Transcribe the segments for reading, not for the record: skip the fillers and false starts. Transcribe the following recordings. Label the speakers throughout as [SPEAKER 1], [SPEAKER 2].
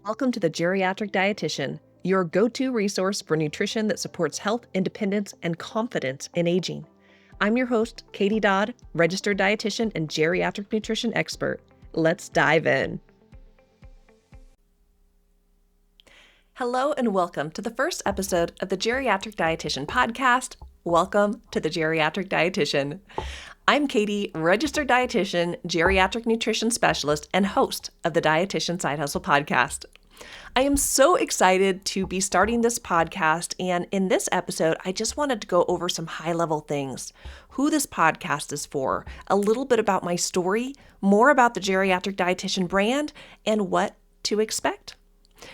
[SPEAKER 1] Welcome to the Geriatric Dietitian, your go-to resource for nutrition that supports health, independence, and confidence in aging. I'm your host, Katie Dodd, registered dietitian and geriatric nutrition expert. Let's dive in. Hello and welcome to the first episode of the Geriatric Dietitian Podcast. Welcome to the Geriatric Dietitian. I'm Katie, registered dietitian, geriatric nutrition specialist, and host of the Dietitian Side Hustle podcast. I am so excited to be starting this podcast, and in this episode, I just wanted to go over some high-level things. Who this podcast is for, a little bit about my story, more about the Geriatric Dietitian brand, and what to expect.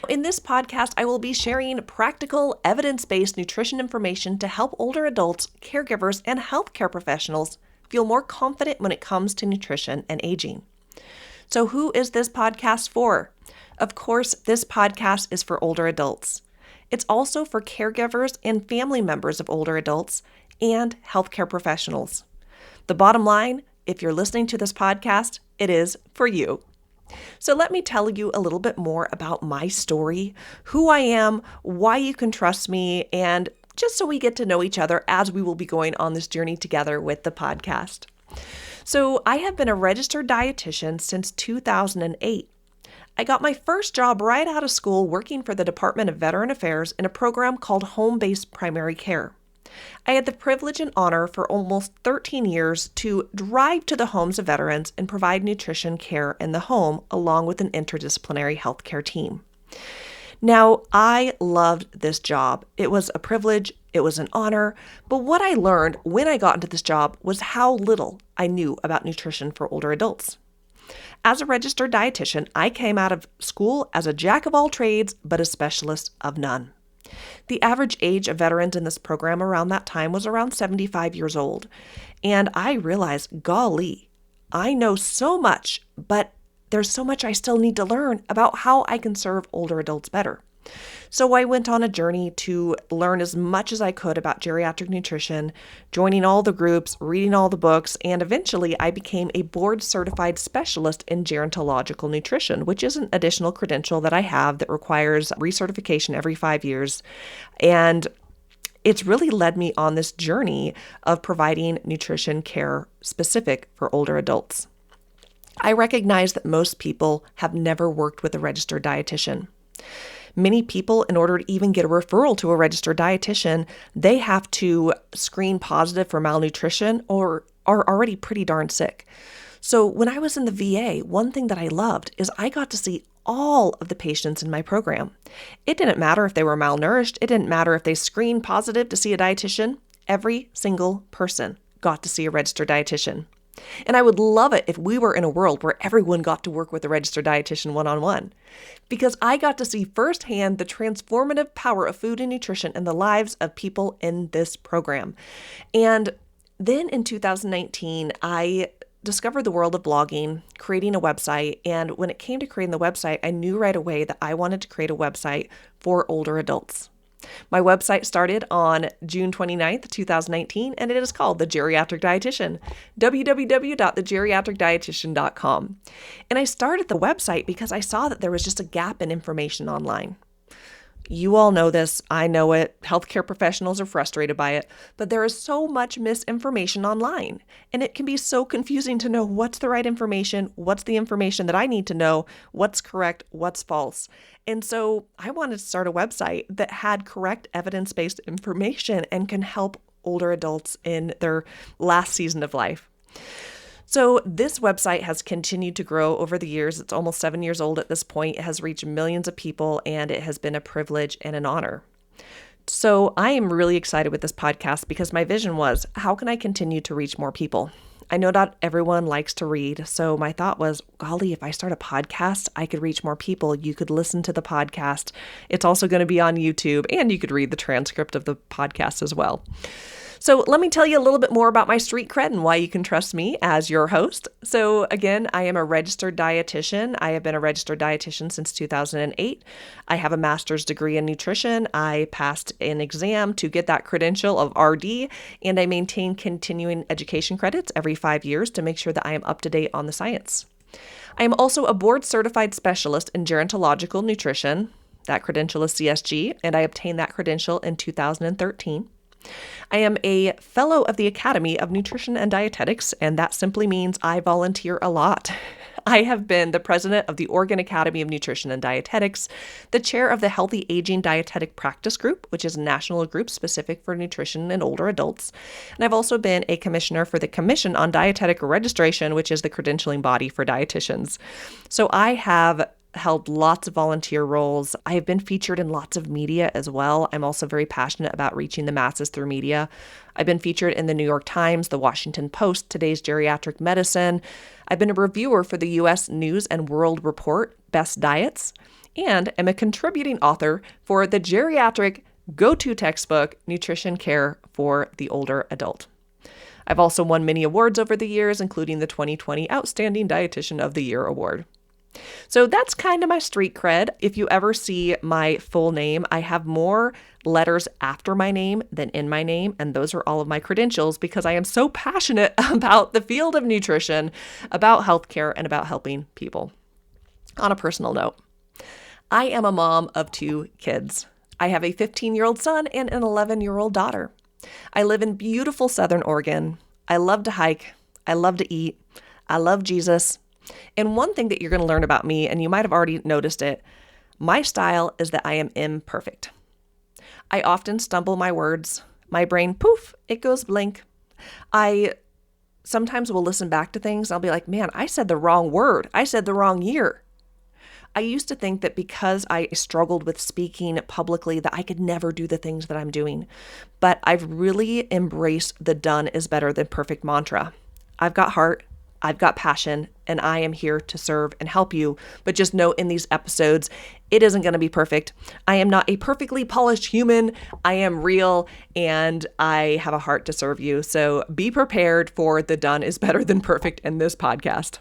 [SPEAKER 1] In this podcast, I will be sharing practical, evidence-based nutrition information to help older adults, caregivers, and healthcare professionals feel more confident when it comes to nutrition and aging. So who is this podcast for? Of course, this podcast is for older adults. It's also for caregivers and family members of older adults and healthcare professionals. The bottom line, if you're listening to this podcast, it is for you. So let me tell you a little bit more about my story, who I am, why you can trust me, and just so we get to know each other as we will be going on this journey together with the podcast. So I have been a registered dietitian since 2008. I got my first job right out of school working for the Department of Veteran Affairs in a program called Home-Based Primary Care. I had the privilege and honor for almost 13 years to drive to the homes of veterans and provide nutrition care in the home along with an interdisciplinary healthcare team. Now, I loved this job. It was a privilege, it was an honor, but what I learned when I got into this job was how little I knew about nutrition for older adults. As a registered dietitian, I came out of school as a jack of all trades, but a specialist of none. The average age of veterans in this program around that time was around 75 years old, and I realized, golly, I know so much, but there's so much I still need to learn about how I can serve older adults better. So I went on a journey to learn as much as I could about geriatric nutrition, joining all the groups, reading all the books, and eventually I became a board-certified specialist in gerontological nutrition, which is an additional credential that I have that requires recertification every 5 years. And it's really led me on this journey of providing nutrition care specific for older adults. I recognize that most people have never worked with a registered dietitian. Many people, in order to even get a referral to a registered dietitian, they have to screen positive for malnutrition or are already pretty darn sick. So when I was in the VA, one thing that I loved is I got to see all of the patients in my program. It didn't matter if they were malnourished. It didn't matter if they screened positive to see a dietitian. Every single person got to see a registered dietitian. And I would love it if we were in a world where everyone got to work with a registered dietitian one-on-one, because I got to see firsthand the transformative power of food and nutrition in the lives of people in this program. And then in 2019, I discovered the world of blogging, creating a website. And when it came to creating the website, I knew right away that I wanted to create a website for older adults. My website started on June 29th, 2019, and it is called The Geriatric Dietitian, www.thegeriatricdietitian.com. And I started the website because I saw that there was just a gap in information online. You all know this. I know it. Healthcare professionals are frustrated by it, but there is so much misinformation online, and it can be so confusing to know what's the right information, what's the information that I need to know, what's correct, what's false. And so I wanted to start a website that had correct evidence-based information and can help older adults in their last season of life. So this website has continued to grow over the years. It's almost 7 years old at this point. It has reached millions of people, and it has been a privilege and an honor. So I am really excited with this podcast because my vision was, how can I continue to reach more people? I know not everyone likes to read, so my thought was, golly, if I start a podcast, I could reach more people. You could listen to the podcast. It's also going to be on YouTube, and you could read the transcript of the podcast as well. So let me tell you a little bit more about my street cred and why you can trust me as your host. So again, I am a registered dietitian. I have been a registered dietitian since 2008. I have a master's degree in nutrition. I passed an exam to get that credential of RD, and I maintain continuing education credits every 5 years to make sure that I am up to date on the science. I am also a board-certified specialist in gerontological nutrition. That credential is CSG, and I obtained that credential in 2013. I am a fellow of the Academy of Nutrition and Dietetics, and that simply means I volunteer a lot. I have been the president of the Oregon Academy of Nutrition and Dietetics, the chair of the Healthy Aging Dietetic Practice Group, which is a national group specific for nutrition in older adults. And I've also been a commissioner for the Commission on Dietetic Registration, which is the credentialing body for dietitians. So I have held lots of volunteer roles. I have been featured in lots of media as well. I'm also very passionate about reaching the masses through media. I've been featured in the New York Times, the Washington Post, Today's Geriatric Medicine. I've been a reviewer for the U.S. News and World Report, Best Diets, and am a contributing author for the geriatric go-to textbook, Nutrition Care for the Older Adult. I've also won many awards over the years, including the 2020 Outstanding Dietitian of the Year Award. So that's kind of my street cred. If you ever see my full name, I have more letters after my name than in my name, and those are all of my credentials because I am so passionate about the field of nutrition, about healthcare, and about helping people. On a personal note, I am a mom of 2 kids. I have a 15-year-old son and an 11-year-old daughter. I live in beautiful Southern Oregon. I love to hike. I love to eat. I love Jesus. And one thing that you're going to learn about me, and you might have already noticed it, my style is that I am imperfect. I often stumble my words. My brain, poof, it goes blank. I sometimes will listen back to things. I'll be like, man, I said the wrong word. I said the wrong year. I used to think that because I struggled with speaking publicly that I could never do the things that I'm doing. But I've really embraced the done is better than perfect mantra. I've got heart. I've got passion, and I am here to serve and help you. But just know in these episodes, it isn't going to be perfect. I am not a perfectly polished human. I am real, and I have a heart to serve you. So be prepared for the done is better than perfect in this podcast.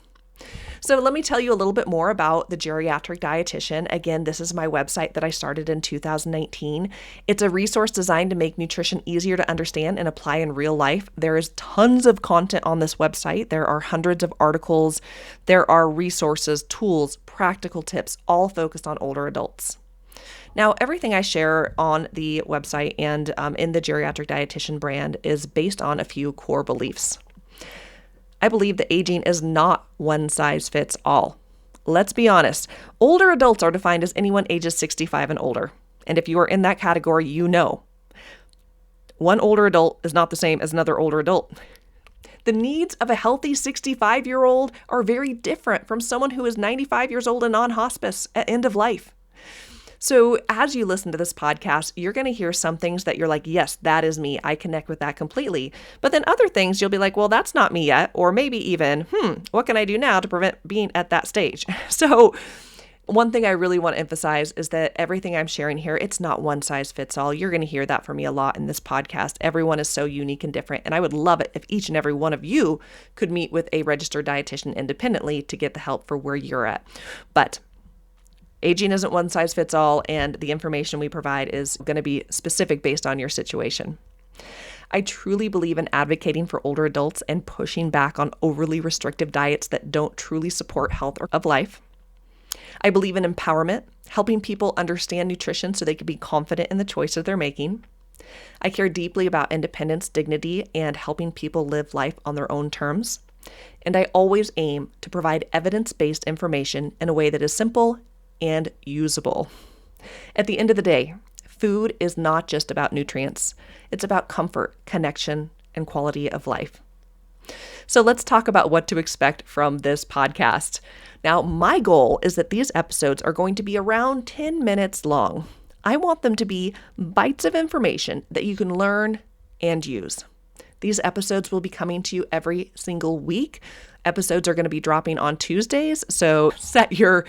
[SPEAKER 1] So let me tell you a little bit more about the Geriatric Dietitian. Again, this is my website that I started in 2019. It's a resource designed to make nutrition easier to understand and apply in real life. There is tons of content on this website. There are hundreds of articles. There are resources, tools, practical tips, all focused on older adults. Now, everything I share on the website and in the Geriatric Dietitian brand is based on a few core beliefs. I believe that aging is not one size fits all. Let's be honest. Older adults are defined as anyone ages 65 and older. And if you are in that category, you know. One older adult is not the same as another older adult. The needs of a healthy 65-year-old are very different from someone who is 95 years old and on hospice at end of life. So as you listen to this podcast, you're going to hear some things that you're like, yes, that is me. I connect with that completely. But then other things you'll be like, well, that's not me yet. Or maybe even, what can I do now to prevent being at that stage? So one thing I really want to emphasize is that everything I'm sharing here, it's not one size fits all. You're going to hear that from me a lot in this podcast. Everyone is so unique and different. And I would love it if each and every one of you could meet with a registered dietitian independently to get the help for where you're at. But aging isn't one size fits all, and the information we provide is going to be specific based on your situation. I truly believe in advocating for older adults and pushing back on overly restrictive diets that don't truly support health of life. I believe in empowerment, helping people understand nutrition so they can be confident in the choices they're making. I care deeply about independence, dignity, and helping people live life on their own terms. And I always aim to provide evidence-based information in a way that is simple and usable. At the end of the day, food is not just about nutrients. It's about comfort, connection, and quality of life. So let's talk about what to expect from this podcast. Now, my goal is that these episodes are going to be around 10 minutes long. I want them to be bites of information that you can learn and use. These episodes will be coming to you every single week. Episodes are going to be dropping on Tuesdays, so set your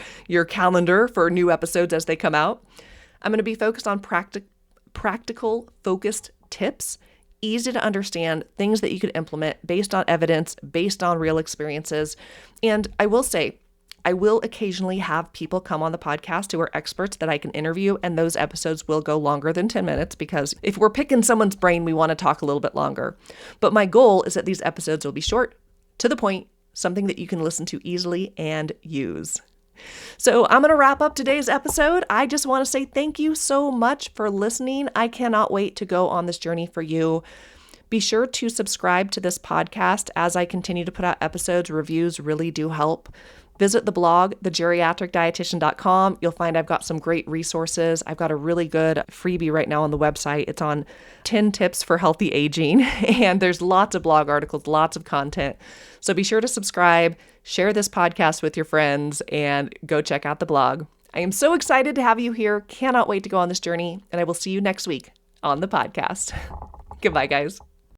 [SPEAKER 1] calendar for new episodes as they come out. I'm going to be focused on practical, focused tips, easy to understand, things that you could implement based on evidence, based on real experiences. And I will say, I will occasionally have people come on the podcast who are experts that I can interview, and those episodes will go longer than 10 minutes because if we're picking someone's brain, we want to talk a little bit longer. But my goal is that these episodes will be short, to the point, something that you can listen to easily and use. So I'm going to wrap up today's episode. I just want to say thank you so much for listening. I cannot wait to go on this journey for you. Be sure to subscribe to this podcast as I continue to put out episodes. Reviews really do help. Visit the blog, thegeriatricdietitian.com. You'll find I've got some great resources. I've got a really good freebie right now on the website. It's on 10 tips for healthy aging, and there's lots of blog articles, lots of content. So be sure to subscribe, share this podcast with your friends, and go check out the blog. I am so excited to have you here. Cannot wait to go on this journey, and I will see you next week on the podcast. Goodbye, guys.